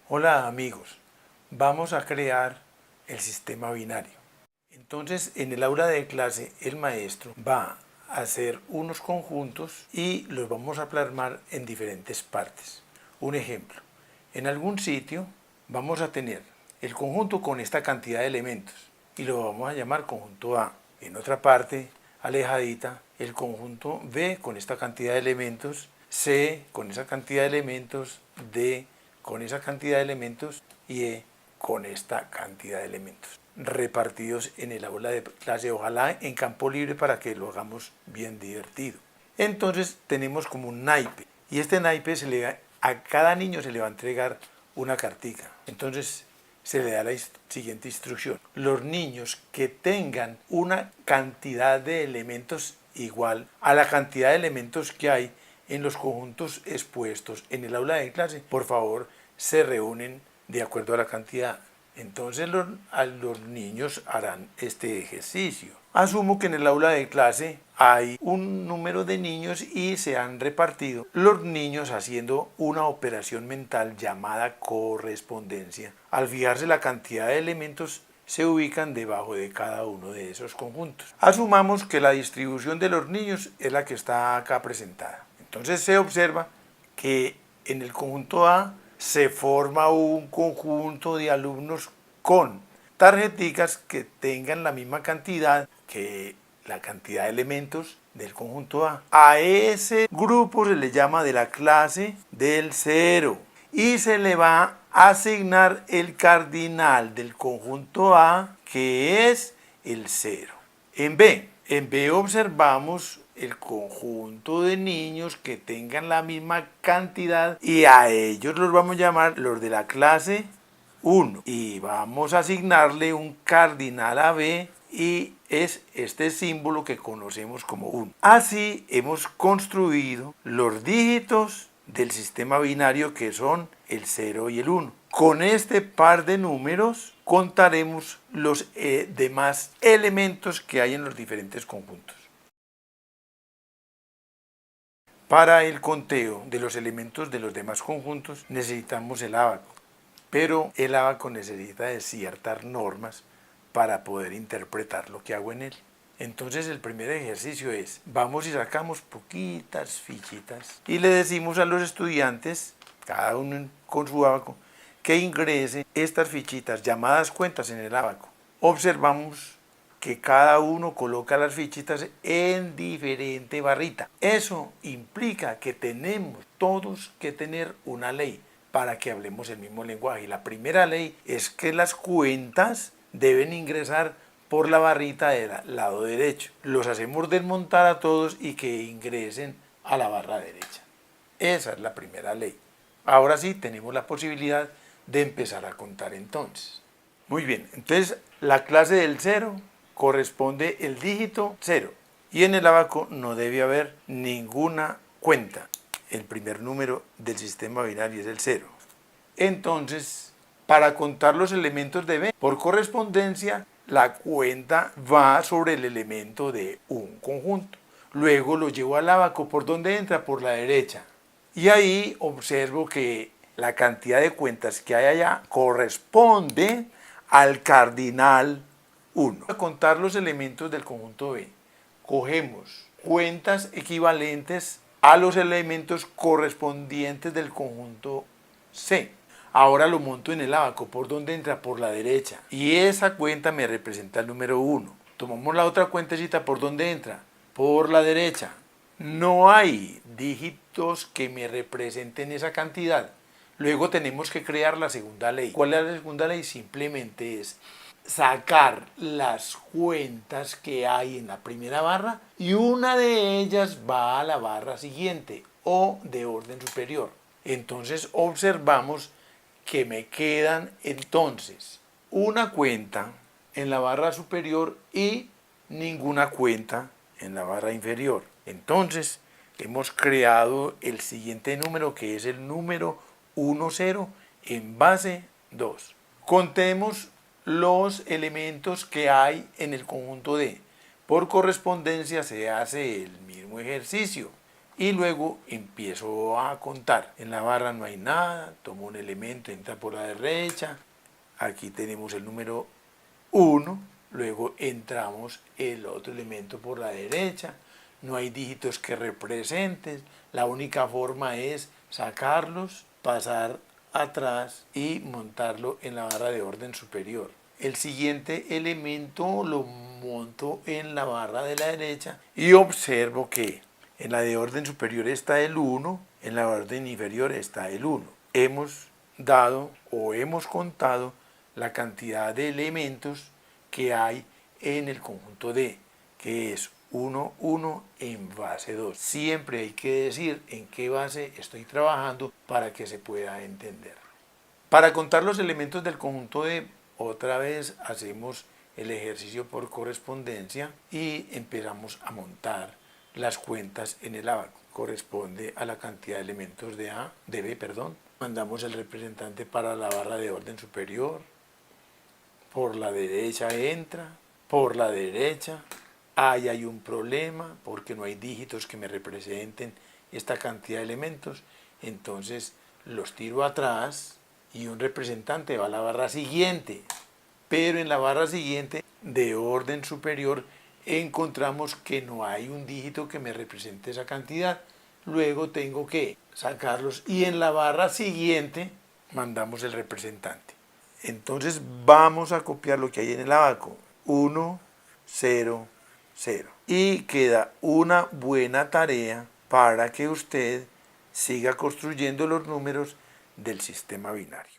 Hola amigos, vamos a crear el sistema binario. Entonces en el aula de clase el maestro va a hacer unos conjuntos y los vamos a plasmar en diferentes partes. Un ejemplo, en algún sitio vamos a tener el conjunto con esta cantidad de elementos y lo vamos a llamar conjunto A. En otra parte, alejadita, el conjunto B con esta cantidad de elementos, C con esa cantidad de elementos, D con esa cantidad de elementos y E con esta cantidad de elementos, repartidos en el aula de clase, ojalá en campo libre para que lo hagamos bien divertido. Entonces tenemos como un naipe y este naipe a cada niño se le va a entregar una cartica. Entonces se le da la siguiente instrucción. Los niños que tengan una cantidad de elementos igual a la cantidad de elementos que hay en los conjuntos expuestos en el aula de clase, por favor, se reúnen de acuerdo a la cantidad. Entonces los niños harán este ejercicio. Asumo que en el aula de clase hay un número de niños y se han repartido los niños haciendo una operación mental llamada correspondencia. Al fijarse la cantidad de elementos se ubican debajo de cada uno de esos conjuntos. Asumamos que la distribución de los niños es la que está acá presentada. Entonces se observa que en el conjunto A se forma un conjunto de alumnos con tarjeticas que tengan la misma cantidad que la cantidad de elementos del conjunto A. A ese grupo se le llama de la clase del 0 y se le va a asignar el cardinal del conjunto A, que es el 0. En B observamos el conjunto de niños que tengan la misma cantidad y a ellos los vamos a llamar los de la clase 1 y vamos a asignarle un cardinal a B y es este símbolo que conocemos como 1. Así hemos construido los dígitos del sistema binario que son el 0 y el 1. Con este par de números contaremos los demás elementos que hay en los diferentes conjuntos. Para el conteo de los elementos de los demás conjuntos necesitamos el ábaco, pero el ábaco necesita de ciertas normas para poder interpretar lo que hago en él. Entonces el primer ejercicio es, vamos y sacamos poquitas fichitas y le decimos a los estudiantes, cada uno con su ábaco, que ingrese estas fichitas llamadas cuentas en el ábaco. Observamos que cada uno coloca las fichitas en diferente barrita. Eso implica que tenemos todos que tener una ley para que hablemos el mismo lenguaje. Y la primera ley es que las cuentas deben ingresar por la barrita del lado derecho. Los hacemos desmontar a todos y que ingresen a la barra derecha. Esa es la primera ley. Ahora sí tenemos la posibilidad de empezar a contar entonces. Muy bien, entonces la clase del 0 corresponde el dígito 0 y en el ábaco no debe haber ninguna cuenta. El primer número del sistema binario es el 0. Entonces, para contar los elementos de B, por correspondencia, la cuenta va sobre el elemento de un conjunto. Luego lo llevo al ábaco, ¿por dónde entra? Por la derecha. Y ahí observo que la cantidad de cuentas que hay allá corresponde al cardinal 1. Para contar los elementos del conjunto B, cogemos cuentas equivalentes a los elementos correspondientes del conjunto C. Ahora lo monto en el ábaco, ¿por dónde entra? Por la derecha. Y esa cuenta me representa el número 1. Tomamos la otra cuentecita, ¿por dónde entra? Por la derecha. No hay dígitos que me representen esa cantidad. Luego tenemos que crear la segunda ley. ¿Cuál es la segunda ley? Simplemente es sacar las cuentas que hay en la primera barra y una de ellas va a la barra siguiente o de orden superior. Entonces observamos que me quedan entonces una cuenta en la barra superior y ninguna cuenta en la barra inferior. Entonces hemos creado el siguiente número, que es el número 10 en base 2. Contemos los elementos que hay en el conjunto D. Por correspondencia se hace el mismo ejercicio. y luego empiezo a contar. En la barra no hay nada, tomo un elemento, entra por la derecha, aquí tenemos el número 1, luego entramos el otro elemento por la derecha, no hay dígitos que representen, la única forma es sacarlos, pasar atrás y montarlo en la barra de orden superior. El siguiente elemento lo monto en la barra de la derecha y observo que en la de orden superior está el 1, en la orden inferior está el 1. Hemos dado o hemos contado la cantidad de elementos que hay en el conjunto D, que es 1, 1 en base 2. Siempre hay que decir en qué base estoy trabajando para que se pueda entender. Para contar los elementos del conjunto D, otra vez hacemos el ejercicio por correspondencia y empezamos a montar las cuentas en el ábaco. Corresponde a la cantidad de elementos de B. Mandamos el representante para la barra de orden superior. Por la derecha entra, por la derecha. Ahí hay un problema porque no hay dígitos que me representen esta cantidad de elementos. Entonces los tiro atrás y un representante va a la barra siguiente. Pero en la barra siguiente de orden superior encontramos que no hay un dígito que me represente esa cantidad. Luego tengo que sacarlos y en la barra siguiente mandamos el representante. Entonces vamos a copiar lo que hay en el ábaco. 1, 0, 0. Y queda una buena tarea para que usted siga construyendo los números del sistema binario.